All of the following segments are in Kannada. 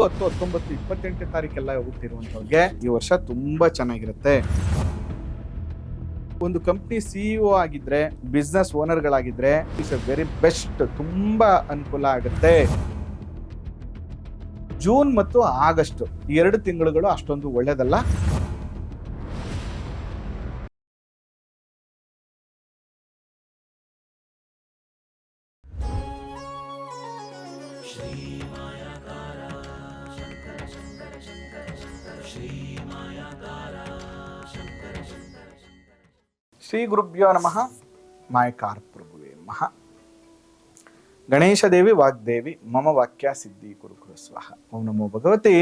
1/10/1928 ಹುಟ್ಟಿರುವಂಥವ್ರಿಗೆ ಈ ವರ್ಷ ತುಂಬಾ ಚೆನ್ನಾಗಿರುತ್ತೆ. ಒಂದು ಕಂಪ್ನಿ CEO ಆಗಿದ್ರೆ, ಬಿಸ್ನೆಸ್ ಓನರ್ಗಳಾಗಿದ್ರೆ ಇಟ್ಸ್ ಎ ವೆರಿ ಬೆಸ್ಟ್, ತುಂಬಾ ಅನುಕೂಲ ಆಗುತ್ತೆ. ಜೂನ್ ಮತ್ತು ಆಗಸ್ಟ್ 2 ತಿಂಗಳುಗಳು ಅಷ್ಟೊಂದು ಒಳ್ಳೇದಲ್ಲ. ಶ್ರೀ ಗುರುಭ್ಯೋ ನಮಃ. ಮಾಯಕಾರ ಪ್ರಭುವೇ ನಮಃ. ಗಣೇಶ ದೇವಿ ವಾಗ್ದೇವಿ ಮಮ ವಾಕ್ಯ ಸಿದ್ಧಿ ಕುರುಕುರು ಸ್ವಾಹ. ಓಂ ನಮೋ ಭಗವತಿ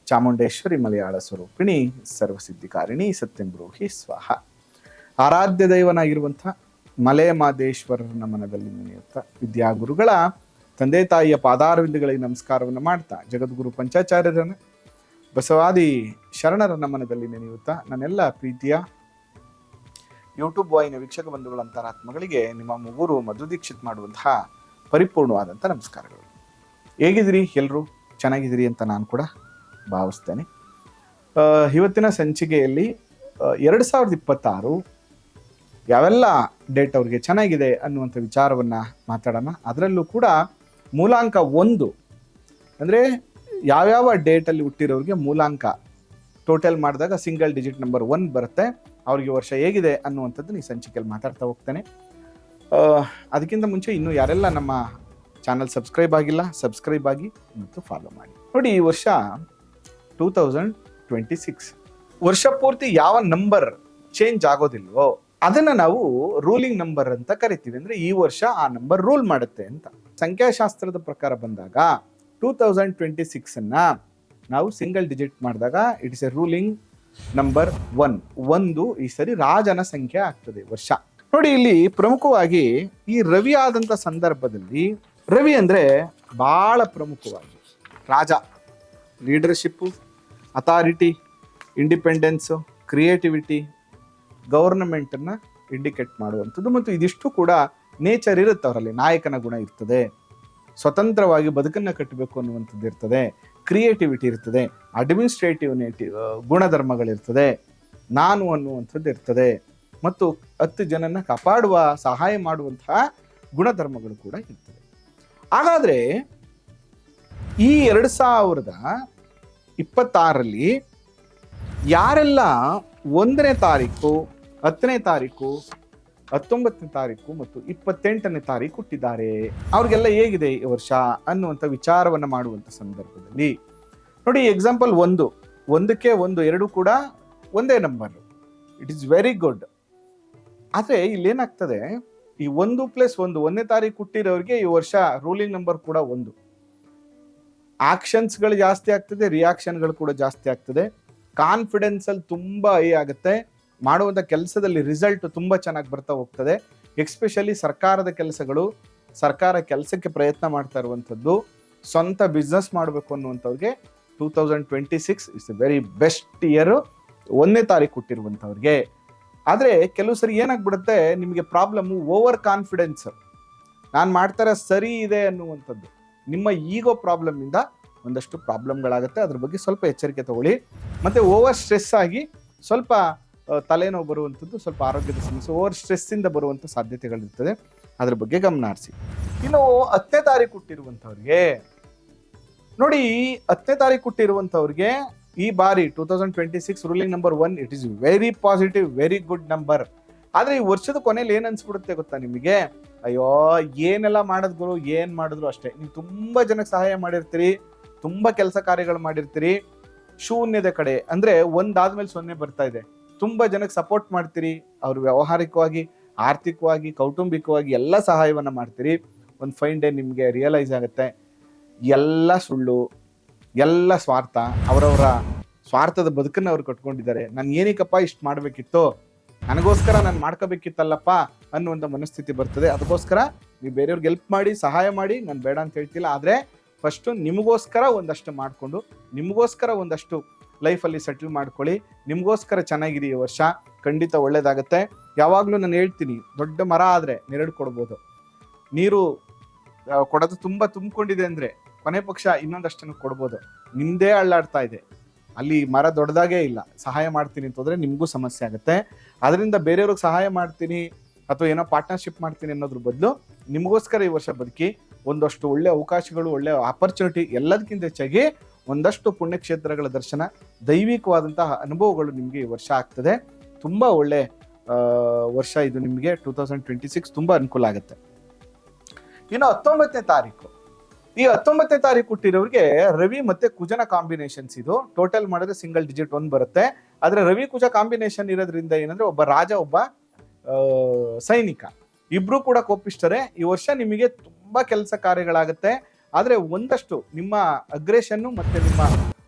ಚಾಮುಂಡೇಶ್ವರಿ ಮಲಯಾಳ ಸ್ವರೂಪಿಣಿ ಸರ್ವಸಿದ್ಧಿಕಾರಿಣಿ ಸತ್ಯಂ ಬ್ರೂಹಿ ಸ್ವಾಹ. ಆರಾಧ್ಯ ದೈವನಾಗಿರುವಂಥ ಮಲೆ ಮಾದೇಶ್ವರರ ಮನದಲ್ಲಿ ನೆನೆಯುತ್ತಾ ವಿದ್ಯಾಗುರುಗಳ ತಂದೆ ತಾಯಿಯ ಪಾದಾರವಿಂದಗಳಿಗೆ ನಮಸ್ಕಾರವನ್ನು ಮಾಡ್ತಾ ಜಗದ್ಗುರು ಪಂಚಾಚಾರ್ಯರನ್ನು ಬಸವಾದಿ ಶರಣರ ನಮನದಲ್ಲಿ ನೆನೆಯುತ್ತಾ ನನ್ನೆಲ್ಲ ಪ್ರೀತಿಯ ಯೂಟ್ಯೂಬ್ ವಾಹಿನಿಯ ವೀಕ್ಷಕ ಬಂಧುಗಳ ಅಂತರಾತ್ಮಗಳಿಗೆ ನಿಮ್ಮ ಮುಗುರು ಮಧು ದೀಕ್ಷಿತ್ ಮಾಡುವಂತಹ ಪರಿಪೂರ್ಣವಾದಂಥ ನಮಸ್ಕಾರಗಳು. ಹೇಗಿದ್ದೀರಿ ಎಲ್ಲರೂ? ಚೆನ್ನಾಗಿದ್ದೀರಿ ಅಂತ ನಾನು ಕೂಡ ಭಾವಿಸ್ತೇನೆ. ಇವತ್ತಿನ ಸಂಚಿಕೆಯಲ್ಲಿ 2026 ಯಾವೆಲ್ಲ ಡೇಟ್ ಅವ್ರಿಗೆ ಚೆನ್ನಾಗಿದೆ ಅನ್ನುವಂಥ ವಿಚಾರವನ್ನು ಮಾತಾಡೋಣ. ಅದರಲ್ಲೂ ಕೂಡ ಮೂಲಾಂಕ 1 ಅಂದರೆ ಯಾವ್ಯಾವ ಡೇಟಲ್ಲಿ ಹುಟ್ಟಿರೋರಿಗೆ ಮೂಲಾಂಕ ಟೋಟಲ್ ಮಾಡಿದಾಗ ಸಿಂಗಲ್ ಡಿಜಿಟ್ ನಂಬರ್ 1 ಬರುತ್ತೆ, ಅವ್ರಿಗೆ ವರ್ಷ ಹೇಗಿದೆ ಅನ್ನುವಂಥದ್ದು ಈ ಸಂಚಿಕೆಯಲ್ಲಿ ಮಾತಾಡ್ತಾ ಹೋಗ್ತೇನೆ. ಅದಕ್ಕಿಂತ ಮುಂಚೆ ಇನ್ನು ಯಾರೆಲ್ಲ ನಮ್ಮ ಚಾನಲ್ ಸಬ್ಸ್ಕ್ರೈಬ್ ಆಗಿಲ್ಲ, ಸಬ್ಸ್ಕ್ರೈಬ್ ಆಗಿ ಮತ್ತು ಫಾಲೋ ಮಾಡಿ. ನೋಡಿ, ಈ ವರ್ಷ 2026 ವರ್ಷ ಪೂರ್ತಿ ಯಾವ ನಂಬರ್ ಚೇಂಜ್ ಆಗೋದಿಲ್ವೋ ಅದನ್ನು ನಾವು ರೂಲಿಂಗ್ ನಂಬರ್ ಅಂತ ಕರಿತೀವಿ. ಅಂದರೆ ಈ ವರ್ಷ ಆ ನಂಬರ್ ರೂಲ್ ಮಾಡುತ್ತೆ ಅಂತ. ಸಂಖ್ಯಾಶಾಸ್ತ್ರದ ಪ್ರಕಾರ ಬಂದಾಗ 2026 ಅನ್ನ ನಾವು ಸಿಂಗಲ್ ಡಿಜಿಟ್ ಮಾಡಿದಾಗ it is A ruling number 1. ಈ ಸರಿ ರಾಜನ ಸಂಖ್ಯೆ ಆಗ್ತದೆ ವರ್ಷ. ನೋಡಿ, ಇಲ್ಲಿ ಪ್ರಮುಖವಾಗಿ ಈ ರವಿ ಆದಂಥ ಸಂದರ್ಭದಲ್ಲಿ ರವಿ ಅಂದರೆ ಬಹಳ ಪ್ರಮುಖವಾಗಿ ರಾಜ, ಲೀಡರ್ಶಿಪ್ಪು, ಅಥಾರಿಟಿ, ಇಂಡಿಪೆಂಡೆನ್ಸು, ಕ್ರಿಯೇಟಿವಿಟಿ, ಗವರ್ನಮೆಂಟನ್ನು ಇಂಡಿಕೇಟ್ ಮಾಡುವಂಥದ್ದು. ಮತ್ತು ಇದಿಷ್ಟು ಕೂಡ ನೇಚರ್ ಇರುತ್ತೆ ಅವರಲ್ಲಿ. ನಾಯಕನ ಗುಣ ಇರ್ತದೆ, ಸ್ವತಂತ್ರವಾಗಿ ಬದುಕನ್ನು ಕಟ್ಟಬೇಕು ಅನ್ನುವಂಥದ್ದು ಇರ್ತದೆ, ಕ್ರಿಯೇಟಿವಿಟಿ ಇರ್ತದೆ, ಅಡ್ಮಿನಿಸ್ಟ್ರೇಟಿವ್ ಗುಣಧರ್ಮಗಳಿರ್ತದೆ, ನಾನು ಅನ್ನುವಂಥದ್ದು ಇರ್ತದೆ, ಮತ್ತು 10 ಜನನ ಕಾಪಾಡುವ ಸಹಾಯ ಮಾಡುವಂತಹ ಗುಣಧರ್ಮಗಳು ಕೂಡ ಇರ್ತದೆ. ಹಾಗಾದರೆ ಈ 2026ರಲ್ಲಿ ಯಾರೆಲ್ಲ 1ನೇ ತಾರೀಕು, 10ನೇ ತಾರೀಕು, 19ನೇ ತಾರೀಕು ಮತ್ತು 28ನೇ ತಾರೀಕು ಹುಟ್ಟಿದ್ದಾರೆ, ಅವ್ರಿಗೆಲ್ಲ ಹೇಗಿದೆ ಈ ವರ್ಷ ಅನ್ನುವಂಥ ವಿಚಾರವನ್ನು ಮಾಡುವಂಥ ಸಂದರ್ಭದಲ್ಲಿ ನೋಡಿ, ಎಕ್ಸಾಂಪಲ್ 1, 1ಕ್ಕೆ 1, 2 ಕೂಡ ಒಂದೇ number, it is very good. ಆದರೆ ಇಲ್ಲೇನಾಗ್ತದೆ, ಈ 1+1 1ನೇ ತಾರೀಕು ಹುಟ್ಟಿರೋರಿಗೆ ಈ ವರ್ಷ ರೂಲಿಂಗ್ ನಂಬರ್ ಕೂಡ 1. ಆಕ್ಷನ್ಸ್ಗಳು ಜಾಸ್ತಿ ಆಗ್ತದೆ, ರಿಯಾಕ್ಷನ್ಗಳು ಕೂಡ ಜಾಸ್ತಿ ಆಗ್ತದೆ, ಕಾನ್ಫಿಡೆನ್ಸಲ್ಲಿ ತುಂಬ ಹೈ ಆಗುತ್ತೆ, ಮಾಡುವಂಥ ಕೆಲಸದಲ್ಲಿ ರಿಸಲ್ಟ್ ತುಂಬ ಚೆನ್ನಾಗಿ ಬರ್ತಾ ಹೋಗ್ತದೆ. ಎಕ್ಸ್ಪೆಷಲಿ ಸರ್ಕಾರದ ಕೆಲಸಗಳು, ಸರ್ಕಾರ ಕೆಲಸಕ್ಕೆ ಪ್ರಯತ್ನ ಮಾಡ್ತಾ ಇರುವಂಥದ್ದು, ಸ್ವಂತ ಬಿಸ್ನೆಸ್ ಮಾಡಬೇಕು ಅನ್ನುವಂಥವ್ರಿಗೆ 2026 is a very best year 1ನೇ ತಾರೀಕು ಹುಟ್ಟಿರುವಂಥವ್ರಿಗೆ. ಆದರೆ ಕೆಲವು ಸರಿ ಏನಾಗ್ಬಿಡುತ್ತೆ, ನಿಮಗೆ ಪ್ರಾಬ್ಲಮ್ಮು ಓವರ್ ಕಾನ್ಫಿಡೆನ್ಸ್, ನಾನು ಮಾಡ್ತಾರೆ ಸರಿ ಇದೆ ಅನ್ನುವಂಥದ್ದು, ನಿಮ್ಮ ಈಗೋ ಪ್ರಾಬ್ಲಮ್ಮಿಂದ ಒಂದಷ್ಟು ಪ್ರಾಬ್ಲಮ್ಗಳಾಗುತ್ತೆ. ಅದ್ರ ಬಗ್ಗೆ ಸ್ವಲ್ಪ ಎಚ್ಚರಿಕೆ ತಗೊಳ್ಳಿ. ಮತ್ತು ಓವರ್ ಸ್ಟ್ರೆಸ್ ಆಗಿ ಸ್ವಲ್ಪ ತಲೆನೋವು ಬರುವಂಥದ್ದು, ಸ್ವಲ್ಪ ಆರೋಗ್ಯದ ಸಮಸ್ಯೆ, ಓವರ್ ಸ್ಟ್ರೆಸ್ಸಿಂದ ಬರುವಂಥ ಸಾಧ್ಯತೆಗಳಿರ್ತದೆ, ಅದ್ರ ಬಗ್ಗೆ ಗಮನ ಹರಿಸಿ. ಇನ್ನು 10ನೇ ತಾರೀಕು ಹುಟ್ಟಿರುವಂಥವ್ರಿಗೆ ನೋಡಿ, 10ನೇ ತಾರೀಕು ಹುಟ್ಟಿರುವಂಥವ್ರಿಗೆ ಈ ಬಾರಿ 2026 ruling number 1, it is very positive, very good number. ಆದರೆ ಈ ವರ್ಷದ ಕೊನೆಯಲ್ಲಿ ಏನು ಅನ್ಸ್ಬಿಡುತ್ತೆ ಗೊತ್ತಾ ನಿಮಗೆ, ಅಯ್ಯೋ ಏನೆಲ್ಲ ಮಾಡೋದು ಗುರು, ಏನು ಮಾಡಿದ್ರು ಅಷ್ಟೇ. ನೀವು ತುಂಬ ಜನಕ್ಕೆ ಸಹಾಯ ಮಾಡಿರ್ತೀರಿ, ತುಂಬ ಕೆಲಸ ಕಾರ್ಯಗಳು ಮಾಡಿರ್ತೀರಿ, ಶೂನ್ಯದ ಕಡೆ ಅಂದರೆ 1 ಆದ್ಮೇಲೆ 0 ಬರ್ತಾ ಇದೆ. ತುಂಬ ಜನಕ್ಕೆ ಸಪೋರ್ಟ್ ಮಾಡ್ತೀರಿ, ಅವ್ರು ವ್ಯಾವಹಾರಿಕವಾಗಿ, ಆರ್ಥಿಕವಾಗಿ, ಕೌಟುಂಬಿಕವಾಗಿ ಎಲ್ಲ ಸಹಾಯವನ್ನು ಮಾಡ್ತೀರಿ. ಒಂದು ಫೈನ್ ಡೇ ನಿಮಗೆ ರಿಯಲೈಸ್ ಆಗುತ್ತೆ ಎಲ್ಲ ಸುಳ್ಳು, ಎಲ್ಲ ಸ್ವಾರ್ಥ, ಅವರವರ ಸ್ವಾರ್ಥದ ಬದುಕನ್ನು ಅವ್ರು ಕಟ್ಕೊಂಡಿದ್ದಾರೆ. ನಾನು ಏನಕ್ಕಪ್ಪ ಇಷ್ಟು ಮಾಡಬೇಕಿತ್ತು, ನನಗೋಸ್ಕರ ನಾನು ಮಾಡ್ಕೋಬೇಕಿತ್ತಲ್ಲಪ್ಪ ಅನ್ನುವಂಥ ಮನಸ್ಥಿತಿ ಬರ್ತದೆ. ಅದಕ್ಕೋಸ್ಕರ ನೀವು ಬೇರೆಯವ್ರಿಗೆ ಹೆಲ್ಪ್ ಮಾಡಿ, ಸಹಾಯ ಮಾಡಿ, ನಾನು ಬೇಡ ಅಂತ ಹೇಳ್ತಿಲ್ಲ. ಆದರೆ ಫಸ್ಟು ನಿಮಗೋಸ್ಕರ ಒಂದಷ್ಟು ಮಾಡಿಕೊಂಡು, ನಿಮಗೋಸ್ಕರ ಒಂದಷ್ಟು ಲೈಫಲ್ಲಿ ಸೆಟಲ್ ಮಾಡ್ಕೊಳ್ಳಿ, ನಿಮಗೋಸ್ಕರ ಚೆನ್ನಾಗಿರಿ. ಈ ವರ್ಷ ಖಂಡಿತ ಒಳ್ಳೇದಾಗುತ್ತೆ. ಯಾವಾಗಲೂ ನಾನು ಹೇಳ್ತೀನಿ, ದೊಡ್ಡ ಮರ ಆದರೆ ನೆರಳು ಕೊಡ್ಬೋದು, ನೀರು ಕೊಡೋದು ತುಂಬ ತುಂಬಿಕೊಂಡಿದೆ ಅಂದರೆ ಕೊನೆ ಪಕ್ಷ ಇನ್ನೊಂದಷ್ಟನ್ನು ಕೊಡ್ಬೋದು. ನಿಮ್ದೇ ಅಳ್ಳಾಡ್ತಾ ಇದೆ, ಅಲ್ಲಿ ಮರ ದೊಡ್ಡದಾಗೇ ಇಲ್ಲ, ಸಹಾಯ ಮಾಡ್ತೀನಿ ಅಂತಂದ್ರೆ ನಿಮಗೂ ಸಮಸ್ಯೆ ಆಗುತ್ತೆ. ಅದರಿಂದ ಬೇರೆಯವ್ರಿಗೆ ಸಹಾಯ ಮಾಡ್ತೀನಿ ಅಥವಾ ಏನೋ ಪಾರ್ಟ್ನರ್ಶಿಪ್ ಮಾಡ್ತೀನಿ ಅನ್ನೋದ್ರ ಬದಲು ನಿಮಗೋಸ್ಕರ ಈ ವರ್ಷ ಬದುಕಿ ಒಂದಷ್ಟು ಒಳ್ಳೆ ಅವಕಾಶಗಳು, ಒಳ್ಳೆ ಆಪರ್ಚುನಿಟಿ, ಎಲ್ಲದಕ್ಕಿಂತ ಹೆಚ್ಚಾಗಿ ಒಂದಷ್ಟು ಪುಣ್ಯಕ್ಷೇತ್ರಗಳ ದರ್ಶನ, ದೈವಿಕವಾದಂತಹ ಅನುಭವಗಳು ನಿಮಗೆ ಈ ವರ್ಷ ಆಗ್ತದೆ. ತುಂಬ ಒಳ್ಳೆ ವರ್ಷ ಇದು ನಿಮಗೆ 2026 ತುಂಬ ಅನುಕೂಲ ಆಗುತ್ತೆ. ಇನ್ನು 19ನೇ ತಾರೀಕು, ಈ 19ನೇ ತಾರೀಕು ಹುಟ್ಟಿರೋರಿಗೆ ರವಿ ಮತ್ತೆ ಕುಜನ ಕಾಂಬಿನೇಷನ್ಸ್ ಇದು. ಟೋಟಲ್ ಮಾಡಿದ್ರೆ ಸಿಂಗಲ್ ಡಿಜಿಟ್ 1 ಬರುತ್ತೆ. ಆದ್ರೆ ರವಿ ಕುಜ ಕಾಂಬಿನೇಷನ್ ಇರೋದ್ರಿಂದ ಏನಂದ್ರೆ ಒಬ್ಬ ರಾಜ, ಒಬ್ಬ ಸೈನಿಕ, ಇಬ್ರು ಕೂಡ ಕೋಪಿಸ್ತಾರೆ. ಈ ವರ್ಷ ನಿಮಗೆ ತುಂಬಾ ಕೆಲಸ ಕಾರ್ಯಗಳಾಗುತ್ತೆ. ಆದ್ರೆ ಒಂದಷ್ಟು ನಿಮ್ಮ ಅಗ್ರೆಷನ್ ಮತ್ತೆ ನಿಮ್ಮ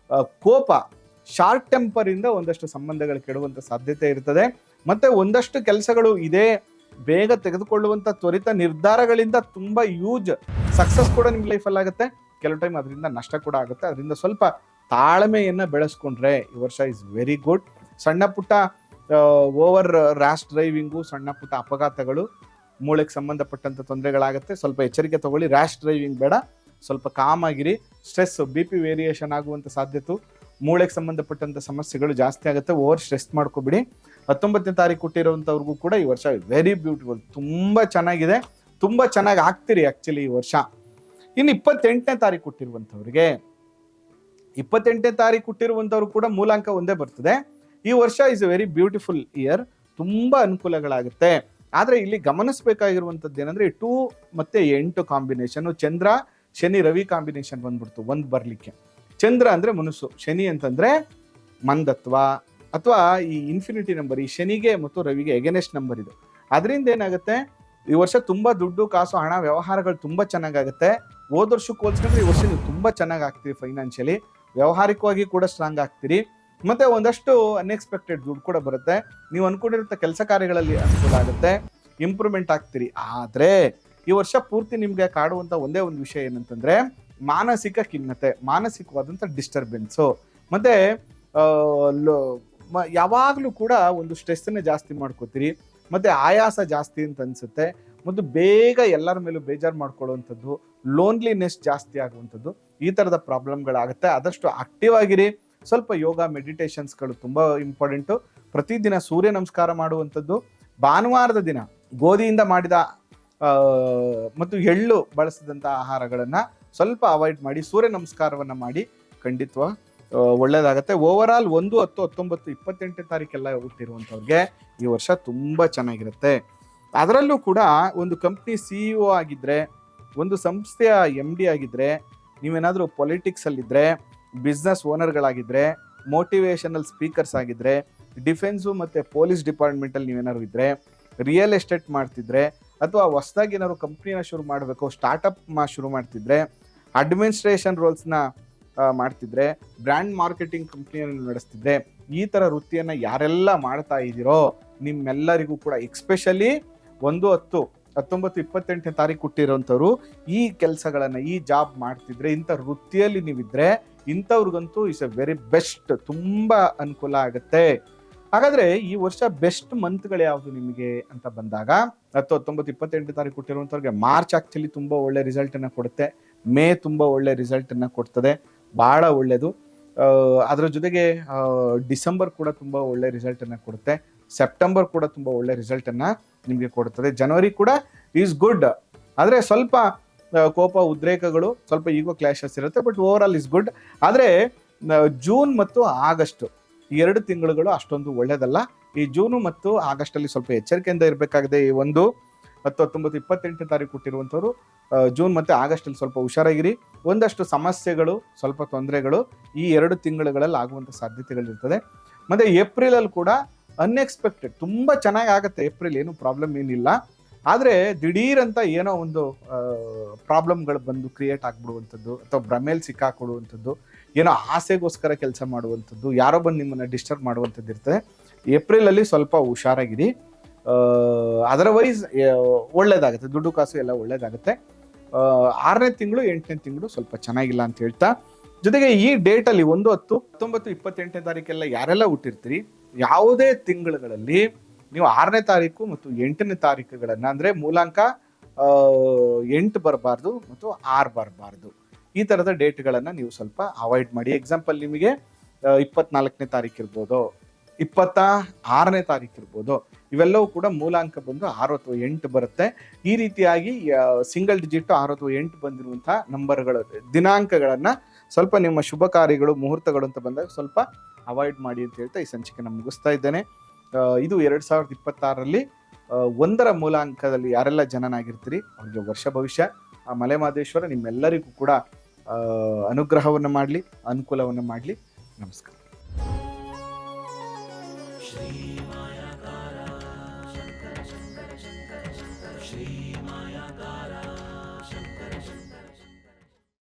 ಕೋಪ, ಶಾರ್ಟ್ ಟೆಂಪರ್ ಇಂದ ಒಂದಷ್ಟು ಸಂಬಂಧಗಳು ಕೆಡುವಂತ ಸಾಧ್ಯತೆ ಇರ್ತದೆ. ಮತ್ತೆ ಒಂದಷ್ಟು ಕೆಲಸಗಳು ಇದೇ ಬೇಗ ತೆಗೆದುಕೊಳ್ಳುವಂತ ತ್ವರಿತ ನಿರ್ಧಾರಗಳಿಂದ ತುಂಬಾ ಯೂಜ್ ಸಕ್ಸಸ್ ಕೂಡ ನಿಮ್ಮ ಲೈಫಲ್ಲಿ ಆಗುತ್ತೆ. ಕೆಲವು ಟೈಮ್ ಅದರಿಂದ ನಷ್ಟ ಕೂಡ ಆಗುತ್ತೆ. ಅದರಿಂದ ಸ್ವಲ್ಪ ತಾಳ್ಮೆಯನ್ನ ಬೆಳೆಸ್ಕೊಂಡ್ರೆ ಈ ವರ್ಷ ಇಸ್ ವೆರಿ ಗುಡ್. ಸಣ್ಣ ಪುಟ್ಟ ಓವರ್ ರ್ಯಾಶ್ ಡ್ರೈವಿಂಗು, ಸಣ್ಣ ಪುಟ್ಟ ಅಪಘಾತಗಳು, ಮೂಳೆಗೆ ಸಂಬಂಧಪಟ್ಟಂತ ತೊಂದರೆಗಳಾಗುತ್ತೆ. ಸ್ವಲ್ಪ ಎಚ್ಚರಿಕೆ ತಗೊಳ್ಳಿ. ರ್ಯಾಶ್ ಡ್ರೈವಿಂಗ್ ಬೇಡ, ಸ್ವಲ್ಪ ಕಾಮ್ ಆಗಿರಿ. ಸ್ಟ್ರೆಸ್, BP ವೇರಿಯೇಷನ್ ಆಗುವಂತ ಸಾಧ್ಯತೆ, ಮೂಳೆಗೆ ಸಂಬಂಧಪಟ್ಟಂತ ಸಮಸ್ಯೆಗಳು ಜಾಸ್ತಿ ಆಗುತ್ತೆ. Over stress ಮಾಡ್ಕೊಬಿಡಿ. 19ನೇ ತಾರೀಕು ಹುಟ್ಟಿರುವಂತವ್ರಿಗೂ ಕೂಡ ಈ ವರ್ಷ ವೆರಿ ಬ್ಯೂಟಿಫುಲ್, ತುಂಬಾ ಚೆನ್ನಾಗಿದೆ, ತುಂಬಾ ಚೆನ್ನಾಗಿ ಆಗ್ತೀರಿ ಆಕ್ಚುಲಿ ಈ ವರ್ಷ. ಇನ್ನು 28ನೇ ತಾರೀಕು ಹುಟ್ಟಿರುವಂತವ್ರಿಗೆ, 28ನೇ ತಾರೀಕು ಹುಟ್ಟಿರುವಂತವ್ರು ಕೂಡ ಮೂಲಾಂಕ ಒಂದೇ ಬರ್ತದೆ. ಈ ವರ್ಷ is a very beautiful year, ತುಂಬಾ ಅನುಕೂಲಗಳಾಗುತ್ತೆ. ಆದ್ರೆ ಇಲ್ಲಿ ಗಮನಿಸಬೇಕಾಗಿರುವಂತದ್ದು ಏನಂದ್ರೆ 2 ಮತ್ತೆ 8 ಕಾಂಬಿನೇಷನ್, ಚಂದ್ರ ಶನಿ ರವಿ ಕಾಂಬಿನೇಷನ್ ಬಂದ್ಬಿಡ್ತು ಒಂದು ಬರ್ಲಿಕ್ಕೆ. ಚಂದ್ರ ಅಂದ್ರೆ ಮನಸ್ಸು, ಶನಿ ಅಂತಂದ್ರೆ ಮಂದತ್ವ ಅಥವಾ ಈ ಇನ್ಫಿನಿಟಿ ನಂಬರ್, ಈ ಶನಿಗೆ ಮತ್ತು ರವಿಗೆ ಎಗೇನೆಸ್ಟ್ ನಂಬರ್ ಇದು. ಅದರಿಂದ ಏನಾಗುತ್ತೆ, ಈ ವರ್ಷ ತುಂಬಾ ದುಡ್ಡು, ಕಾಸು, ಹಣ ವ್ಯವಹಾರಗಳು ತುಂಬಾ ಚೆನ್ನಾಗಾಗುತ್ತೆ. ಹೋದ ವರ್ಷಕ್ಕೆ ಹೋಲಿಸ್ಕೊಂಡ್ರೆ ಈ ವರ್ಷ ನೀವು ತುಂಬಾ ಚೆನ್ನಾಗಿ ಆಗ್ತೀರಿ. ಫೈನಾನ್ಷಿಯಲಿ, ವ್ಯವಹಾರಿಕವಾಗಿ ಕೂಡ ಸ್ಟ್ರಾಂಗ್ ಆಗ್ತೀರಿ. ಮತ್ತೆ ಒಂದಷ್ಟು ಅನ್ಎಕ್ಸ್ಪೆಕ್ಟೆಡ್ ದುಡ್ಡು ಕೂಡ ಬರುತ್ತೆ. ನೀವು ಅನ್ಕೊಂಡಿರೋ ಕೆಲಸ ಕಾರ್ಯಗಳಲ್ಲಿ ಅನುಕೂಲ ಆಗುತ್ತೆ, ಇಂಪ್ರೂವ್ಮೆಂಟ್ ಆಗ್ತೀರಿ. ಆದ್ರೆ ಈ ವರ್ಷ ಪೂರ್ತಿ ನಿಮ್ಗೆ ಕಾಡುವಂತ ಒಂದೇ ಒಂದು ವಿಷಯ ಏನಂತಂದ್ರೆ ಮಾನಸಿಕ ಖಿನ್ನತೆ, ಮಾನಸಿಕವಾದಂತ ಡಿಸ್ಟರ್ಬೆನ್ಸು. ಮತ್ತೆ ಯಾವಾಗ್ಲೂ ಕೂಡ ಒಂದು ಸ್ಟ್ರೆಸ್ ಅನ್ನ ಜಾಸ್ತಿ ಮಾಡ್ಕೋತೀರಿ, ಮತ್ತೆ ಆಯಾಸ ಜಾಸ್ತಿ ಅಂತ ಅನ್ಸುತ್ತೆ, ಮತ್ತು ಬೇಗ ಎಲ್ಲರ ಮೇಲೂ ಬೇಜಾರು ಮಾಡ್ಕೊಳ್ಳುವಂಥದ್ದು, ಲೋನ್ಲಿನೆಸ್ ಜಾಸ್ತಿ ಆಗುವಂಥದ್ದು, ಈ ತರದ ಪ್ರಾಬ್ಲಮ್ಗಳಾಗುತ್ತೆ. ಆದಷ್ಟು ಆಕ್ಟಿವ್ ಆಗಿರಿ. ಸ್ವಲ್ಪ ಯೋಗ, ಮೆಡಿಟೇಷನ್ಸ್ಗಳು ತುಂಬಾ ಇಂಪಾರ್ಟೆಂಟು. ಪ್ರತಿದಿನ ಸೂರ್ಯ ನಮಸ್ಕಾರ ಮಾಡುವಂಥದ್ದು, ಭಾನುವಾರದ ದಿನ ಗೋಧಿಯಿಂದ ಮಾಡಿದ ಮತ್ತು ಎಳ್ಳು ಬಳಸಿದಂಥ ಆಹಾರಗಳನ್ನ ಸ್ವಲ್ಪ ಅವಾಯ್ಡ್ ಮಾಡಿ ಸೂರ್ಯ ನಮಸ್ಕಾರವನ್ನ ಮಾಡಿ, ಖಂಡಿತ ಒಳ್ಳೇದಾಗತ್ತೆ. ಓವರ್ ಆಲ್ 1, 10, 19, 28ನೇ ತಾರೀಕೆಲ್ಲ ಹುಟ್ಟಿರುವಂಥವ್ರಿಗೆ ಈ ವರ್ಷ ತುಂಬಾ ಚೆನ್ನಾಗಿರುತ್ತೆ. ಅದರಲ್ಲೂ ಕೂಡ ಒಂದು ಕಂಪ್ನಿ CEO ಆಗಿದ್ರೆ, ಒಂದು ಸಂಸ್ಥೆಯ MD ಆಗಿದ್ರೆ, ನೀವೇನಾದ್ರೂ ಪೊಲಿಟಿಕ್ಸ್ ಅಲ್ಲಿದ್ರೆ, ಬಿಸ್ನೆಸ್ ಓನರ್ಗಳಾಗಿದ್ರೆ, ಮೋಟಿವೇಶನಲ್ ಸ್ಪೀಕರ್ಸ್ ಆಗಿದ್ರೆ, ಡಿಫೆನ್ಸು ಮತ್ತೆ ಪೊಲೀಸ್ ಡಿಪಾರ್ಟ್ಮೆಂಟ್ ಅಲ್ಲಿ ನೀವೇನಾದ್ರು ಇದ್ರೆ, ರಿಯಲ್ ಎಸ್ಟೇಟ್ ಮಾಡ್ತಿದ್ರೆ, ಅಥವಾ ಹೊಸದಾಗಿ ಏನಾದ್ರು ಕಂಪ್ನಿನ ಶುರು ಮಾಡಬೇಕು, ಸ್ಟಾರ್ಟ್ಅಪ್ ಶುರು ಮಾಡ್ತಿದ್ರೆ, ಅಡ್ಮಿನಿಸ್ಟ್ರೇಷನ್ ರೋಲ್ಸ್ನ ಮಾಡ್ತಿದ್ರೆ, ಬ್ರ್ಯಾಂಡ್ ಮಾರ್ಕೆಟಿಂಗ್ ಕಂಪ್ನಿಯನ್ನು ನಡೆಸ್ತಿದ್ರೆ, ಈ ತರ ವೃತ್ತಿಯನ್ನ ಯಾರೆಲ್ಲ ಮಾಡ್ತಾ ಇದ್ದೀರೋ ನಿಮ್ಮೆಲ್ಲರಿಗೂ ಕೂಡ, ಎಕ್ಸ್ಪೆಷಲಿ 1, 10, 19, 28ನೇ ತಾರೀಕು ಹುಟ್ಟಿರೋಂಥವ್ರು ಈ ಕೆಲಸಗಳನ್ನ, ಈ ಜಾಬ್ ಮಾಡ್ತಿದ್ರೆ, ಇಂಥ ವೃತ್ತಿಯಲ್ಲಿ ನೀವಿದ್ರೆ, ಇಂಥವ್ರಿಗಂತೂ ಇಸ್ ಎ ವೆರಿ ಬೆಸ್ಟ್, ತುಂಬಾ ಅನುಕೂಲ ಆಗುತ್ತೆ. ಹಾಗಾದ್ರೆ ಈ ವರ್ಷ ಬೆಸ್ಟ್ ಮಂತ್ಗಳು ಯಾವುದು ನಿಮಗೆ ಅಂತ ಬಂದಾಗ 10, 19, 28ನೇ ತಾರೀಕು ಹುಟ್ಟಿರುವಂತವ್ರಿಗೆ ಮಾರ್ಚ್ ಆಕ್ಚುಲಿ ತುಂಬಾ ಒಳ್ಳೆ ರಿಸಲ್ಟ್ ಅನ್ನ ಕೊಡುತ್ತೆ. ಮೇ ತುಂಬಾ ಒಳ್ಳೆ ರಿಸಲ್ಟ್ ಅನ್ನ ಕೊಡ್ತದೆ, ಬಹಳ ಒಳ್ಳೇದು. ಅದರ ಜೊತೆಗೆ ಡಿಸೆಂಬರ್ ಕೂಡ ತುಂಬಾ ಒಳ್ಳೆ ರಿಸಲ್ಟ್ ಅನ್ನ ಕೊಡುತ್ತೆ. ಸೆಪ್ಟೆಂಬರ್ ಕೂಡ ತುಂಬಾ ಒಳ್ಳೆ ರಿಸಲ್ಟ್ ಅನ್ನ ನಿಮ್ಗೆ ಕೊಡುತ್ತದೆ. ಜನವರಿ ಕೂಡ ಈಸ್ ಗುಡ್, ಆದ್ರೆ ಸ್ವಲ್ಪ ಕೋಪ, ಉದ್ರೇಕಗಳು, ಸ್ವಲ್ಪ ಈಗೋ ಕ್ಲಾಶಸ್ ಇರುತ್ತೆ, but over all is good. ಆದ್ರೆ ಜೂನ್ ಮತ್ತು ಆಗಸ್ಟ್ 2 ತಿಂಗಳುಗಳು ಅಷ್ಟೊಂದು ಒಳ್ಳೇದಲ್ಲ. ಈ ಜೂನು ಮತ್ತು ಆಗಸ್ಟ್ ಅಲ್ಲಿ ಸ್ವಲ್ಪ ಎಚ್ಚರಿಕೆಯಿಂದ ಇರಬೇಕಾಗಿದೆ. ಈ 1, 10, 19, 28ನೇ ತಾರೀಕು ಹುಟ್ಟಿರುವಂತವ್ರು ಜೂನ್ ಮತ್ತೆ ಆಗಸ್ಟ್ ಅಲ್ಲಿ ಸ್ವಲ್ಪ ಹುಷಾರಾಗಿರಿ. ಒಂದಷ್ಟು ಸಮಸ್ಯೆಗಳು, ಸ್ವಲ್ಪ ತೊಂದರೆಗಳು ಈ 2 ತಿಂಗಳುಗಳಲ್ಲಿ ಆಗುವಂತ ಸಾಧ್ಯತೆಗಳಿರ್ತದೆ. ಮತ್ತೆ ಏಪ್ರಿಲ್ ಅಲ್ಲಿ ಕೂಡ ಅನ್ಎಕ್ಸ್ಪೆಕ್ಟೆಡ್ ತುಂಬಾ ಚೆನ್ನಾಗಿ ಆಗುತ್ತೆ. ಏಪ್ರಿಲ್ ಏನು ಪ್ರಾಬ್ಲಮ್ ಏನಿಲ್ಲ, ಆದ್ರೆ ದಿಢೀರ್ ಅಂತ ಏನೋ ಒಂದು ಪ್ರಾಬ್ಲಮ್ಗಳು ಬಂದು ಕ್ರಿಯೇಟ್ ಆಗ್ಬಿಡುವಂಥದ್ದು, ಅಥವಾ ಭ್ರಮೇಲ್ ಸಿಕ್ಕಾಕೊಡುವಂಥದ್ದು, ಏನೋ ಆಸೆಗೋಸ್ಕರ ಕೆಲಸ ಮಾಡುವಂಥದ್ದು, ಯಾರೋ ಬಂದು ನಿಮ್ಮನ್ನ ಡಿಸ್ಟರ್ಬ್ ಮಾಡುವಂಥದ್ದು ಇರ್ತದೆ. ಏಪ್ರಿಲ್ ಅಲ್ಲಿ ಸ್ವಲ್ಪ ಹುಷಾರಾಗಿರಿ. ಅದರ್ವೈಸ್ ಒಳ್ಳೇದಾಗುತ್ತೆ, ದುಡ್ಡು ಕಾಸು ಎಲ್ಲ ಒಳ್ಳೇದಾಗುತ್ತೆ. 6ನೇ ತಿಂಗಳು 8ನೇ ತಿಂಗಳು ಸ್ವಲ್ಪ ಚೆನ್ನಾಗಿಲ್ಲ ಅಂತ ಹೇಳ್ತಾ, ಜೊತೆಗೆ ಈ ಡೇಟ್ ಅಲ್ಲಿ 1, 10, 19, 28ನೇ ತಾರೀಕೆಲ್ಲ ಯಾರೆಲ್ಲ ಹುಟ್ಟಿರ್ತೀರಿ, ಯಾವುದೇ ತಿಂಗಳುಗಳಲ್ಲಿ ನೀವು 6ನೇ ತಾರೀಕು ಮತ್ತು 8ನೇ ತಾರೀಕುಗಳನ್ನ, ಅಂದ್ರೆ ಮೂಲಾಂಕ 8 ಬರಬಾರ್ದು ಮತ್ತು 6 ಬರಬಾರ್ದು. ಈ ಥರದ ಡೇಟ್ಗಳನ್ನು ನೀವು ಸ್ವಲ್ಪ ಅವಾಯ್ಡ್ ಮಾಡಿ. ಎಕ್ಸಾಂಪಲ್ ನಿಮಗೆ 24ನೇ ತಾರೀಕು ಇರ್ಬೋದು, 26ನೇ ತಾರೀಕು ಇರ್ಬೋದು, ಇವೆಲ್ಲವೂ ಕೂಡ ಮೂಲಾಂಕ ಬಂದು 6 ಅಥವಾ 8 ಬರುತ್ತೆ. ಈ ರೀತಿಯಾಗಿ ಸಿಂಗಲ್ ಡಿಜಿಟ್ 6 ಅಥವಾ 8 ಬಂದಿರುವಂತಹ ನಂಬರ್ಗಳು, ದಿನಾಂಕಗಳನ್ನು ಸ್ವಲ್ಪ ನಿಮ್ಮ ಶುಭ ಕಾರ್ಯಗಳು, ಮುಹೂರ್ತಗಳು ಅಂತ ಬಂದಾಗ ಸ್ವಲ್ಪ ಅವಾಯ್ಡ್ ಮಾಡಿ ಅಂತ ಹೇಳ್ತಾ ಈ ಸಂಚಿಕೆನ ಮುಗಿಸ್ತಾ ಇದ್ದೇನೆ. ಇದು 2026ರಲ್ಲಿ 1ರ ಮೂಲಾಂಕದಲ್ಲಿ ಯಾರೆಲ್ಲ ಜನನಾಗಿರ್ತೀರಿ ಅವ್ರಿಗೆ ವರ್ಷ ಭವಿಷ್ಯ ಆ ಮಲೆಮಹದೇಶ್ವರ ನಿಮ್ಮೆಲ್ಲರಿಗೂ ಕೂಡ ಅನುಗ್ರಹವನ್ನು ಮಾಡಲಿ, ಅನುಕೂಲವನ್ನು ಮಾಡಲಿ. ನಮಸ್ಕಾರ. ಶ್ರೀ ಮಾಯಾಕಾರ ಶಂಕರ ಶಂಕರ ಶ್ರೀ ಮಾಯಾಕಾರ ಶಂಕರ ಶಂಕರ